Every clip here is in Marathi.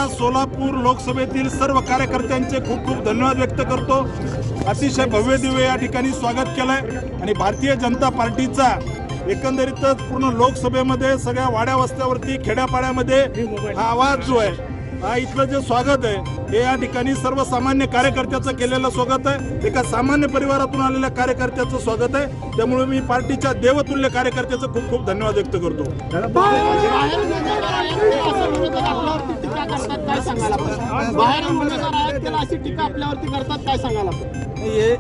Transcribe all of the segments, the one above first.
सोलापूर लोकसभेतील सर्व कार्यकर्त्यांचे खूप खूप धन्यवाद व्यक्त करतो। अतिशय भव्य दिव्य या ठिकाणी स्वागत केलंय आणि भारतीय जनता पार्टीचा एकंदरीतच पूर्ण लोकसभेमध्ये सगळ्या वाड्या वस्त्यावरती खेड्यापाड्यामध्ये हा आवाज जो आहे, हा इथलं जे स्वागत आहे हे या ठिकाणी सर्वसामान्य कार्यकर्त्याचं केलेलं स्वागत आहे, एका सामान्य परिवारातून आलेल्या कार्यकर्त्याचं स्वागत आहे। त्यामुळे मी पार्टीच्या देवतुल्य कार्यकर्त्याचं खूप खूप धन्यवाद व्यक्त करतो।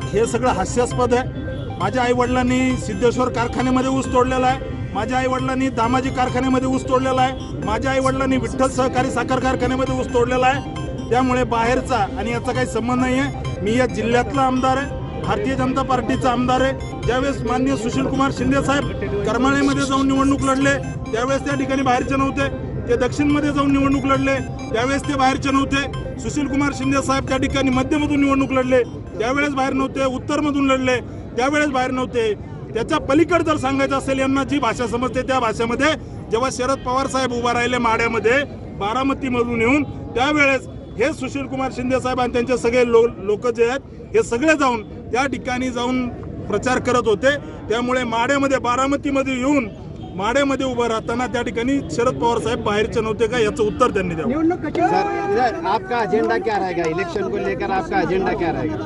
हे सगळं हास्यास्पद आहे। माझ्या आई वडिलांनी सिद्धेश्वर कारखान्यामध्ये ऊस तोडलेला आहे, माझ्या आई वडिलांनी दामाजी कारखान्यामध्ये ऊस तोडलेला आहे, माझ्या आई वडिलांनी विठ्ठल सहकारी साखर कारखान्यामध्ये ऊस तोडलेला आहे। त्यामुळे बाहेरचा आणि याचा काही संबंध नाही आहे। मी या जिल्ह्यातला आमदार आहे, भारतीय जनता पार्टीचा आमदार आहे। ज्यावेळेस माननीय सुशील कुमार शिंदे साहेब करमाळ्यामध्ये जाऊन निवडणूक लढले त्यावेळेस त्या ठिकाणी बाहेरचे नव्हते, ते दक्षिणमध्ये जाऊन निवडणूक लढले त्यावेळेस ते बाहेरचे नव्हते। सुशील कुमार शिंदे साहेब त्या ठिकाणी मध्यमधून निवडणूक लढले त्यावेळेस बाहेर नव्हते, उत्तरमधून लढले त्यावेळेस बाहेर नव्हते। त्याच्या पलीकडे जर सांगायचं असेल यांना जी भाषा समजते त्या भाषेमध्ये, जेव्हा शरद पवार साहेब उभा राहिले माड्यामध्ये बारामतीमधून येऊन, त्यावेळेस हे सुशील कुमार शिंदे साहेब आणि त्यांचे सगळे लोक जे आहेत हे सगळे जाऊन त्या ठिकाणी जाऊन प्रचार करत होते। त्यामुळे माड्यामध्ये बारामतीमध्ये येऊन माड्यामध्ये उभं राहताना त्या ठिकाणी शरद पवार साहेब बाहेरचे नव्हते का, याचं उत्तर त्यांनी द्यावं। सर, आपका एजेंडा क्या रहेगा इलेक्शन को लेकर, आपका एजेंडा क्या रहेगा?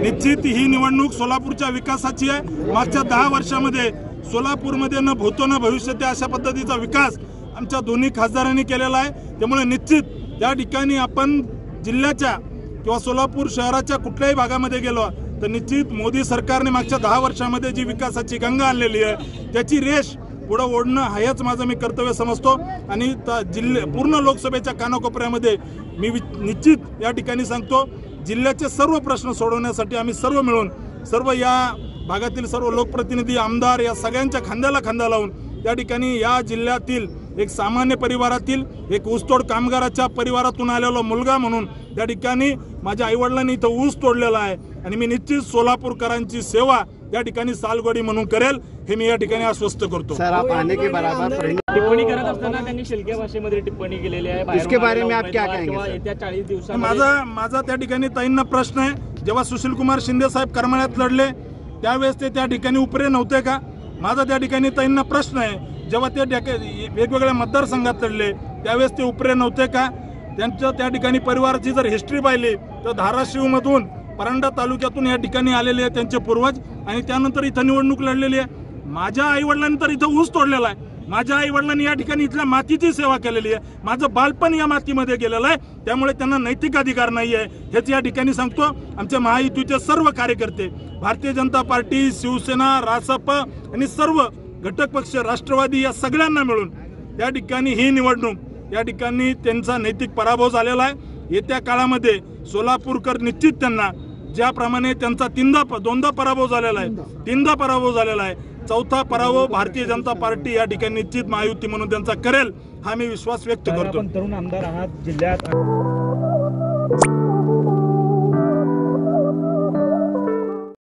निश्चित ही निवडणूक सोलापूरच्या विकासाची आहे। मागच्या 10 वर्षामध्ये सोलापूरमध्ये न भूतो न भविष्यते अशा पद्धतीचा विकास आमच्या दोन्ही खासदारांनी केलेला आहे। त्यामुळे निश्चित या ठिकाणी आपण जिल्ह्याच्या किंवा सोलापूर शहराच्या कुठल्याही भागामध्ये गेलो तर निश्चित मोदी सरकारने मागच्या 10 वर्षामध्ये जी विकासाची गंगा आणलेली आहे त्याची रेष पुढे ओढणं हेच माझं मी कर्तव्य समजतो। आणि पूर्ण लोकसभेच्या कानाकोपऱ्यामध्ये मी निश्चित या ठिकाणी सांगतो, जिल्ह्याचे सर्व प्रश्न सोडवण्यासाठी आम्ही सर्व मिळून, सर्व या भागातील सर्व लोकप्रतिनिधी आमदार या सगळ्यांच्या खांद्याला खांदा लावून त्या ठिकाणी या जिल्ह्यातील एक सामान्य परिवारातील एक ऊसतोड कामगाराच्या परिवारातून आलेला मुलगा म्हणून त्या ठिकाणी माझ्या आईवडिलांनी इथं ऊस तोडलेला आहे आणि मी निश्चित सोलापूरकरांची सेवा या ठिकाणी सालगडी म्हणून करेल हे मी या ठिकाणी आश्वस्त करतो। सर, आप आने के बराबर टिप्पणी करत असताना त्यांनी शिलक्या भाषेमध्ये टिप्पणी केलेली आहे, इसके बारे में आप क्या कहेंगे? येत्या 40 दिवसात माझा त्या ठिकाणी ताईंना प्रश्न आहे, जेव्हा सुशील कुमार शिंदे साहेब करमाळ्यात लढले त्यावेळेस ते त्या ठिकाणी उपरे नव्हते का? माझा त्या ठिकाणी ताईंना प्रश्न आहे, जेव्हा ते वेगवेगळ्या मतदारसंघात लढले त्यावेळेस ते उपरे नव्हते का? त्यांच्या त्या ठिकाणी परिवाराची जर हिस्ट्री पाहिली तर धाराशिवमधून परंडा तालुक्यातून या ठिकाणी आलेले आहेत त्यांचे पूर्वज आणि त्यानंतर इथं निवडणूक लढलेली आहे। माझ्या आईवडिलांनी तर इथं ऊस तोडलेला आहे, माझ्या आईवडिलांनी या ठिकाणी इथल्या मातीची सेवा केलेली आहे, माझं बालपण या मातीमध्ये गेलेलं आहे। त्यामुळे त्यांना नैतिक अधिकार नाही आहे हेच या ठिकाणी सांगतो। आमचे महायुतीचे सर्व कार्यकर्ते, भारतीय जनता पार्टी, शिवसेना, रासप आणि सर्व घटक पक्ष, राष्ट्रवादी या सगळ्यांना मिळून या ठिकाणी ही निवडणूक या ठिकाणी त्यांचा नैतिक पराभव झालेला आहे। येत्या काळामध्ये सोलापूरकर निश्चित त्यांना ज्याप्रमाणे त्यांचा दोनदा पराभव झालेला आहे, 3दा पराभव झालेला आहे, 4था पराभव भारतीय जनता पार्टी या ठिकाणी निश्चित महायुती म्हणून त्यांचा करेल हा मी विश्वास व्यक्त करतो। तरुण आमदार आहात जिल्ह्यात।